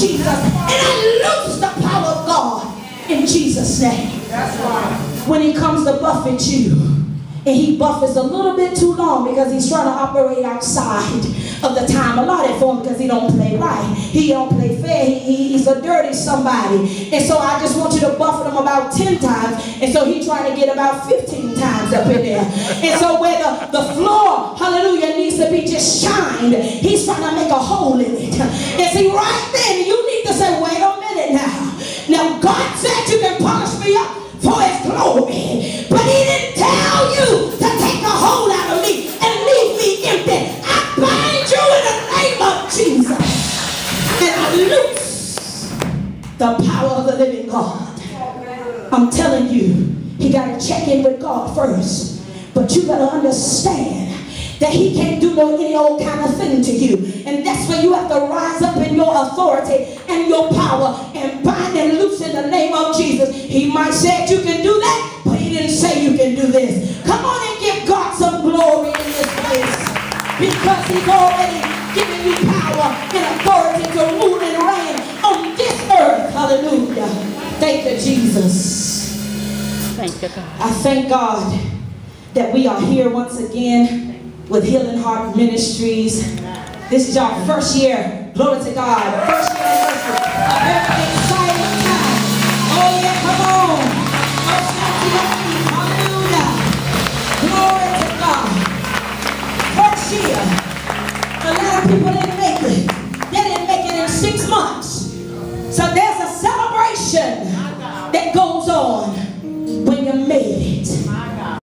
Jesus. And I loose the power of God in Jesus' name. That's right. When he comes to buffet you, and he buffets a little bit too long because he's trying to operate outside of the time allotted for him because he don't play right. He don't play fair. He's a dirty somebody. And so I just want you to buffet him about 10 times. And so he's trying to get about 15 times up in there. And so where the floor, hallelujah, needs to be just shined, he's trying to make a hole in it. And see, right then, you need to say, wait a minute now. Now, God said you can polish me up for his glory. But he didn't tell you to take the hole out of me and leave me empty. I bind you in the name of Jesus. And I loose the power of the living God. I'm telling you, he got to check in with God first. But you better understand that he can't do any old kind of thing to you. And that's where you have to rise up in your authority and your power and bind and loose in the name of Jesus. He might say you can do that, but he didn't say you can do this. Come on and give God some glory in this place, because he's already given you power and authority to rule and reign on this earth. Hallelujah. Thank you, Jesus. Thank you, God. I thank God that we are here once again with Healing Heart Ministries. This is our first year. Glory to God. First year anniversary.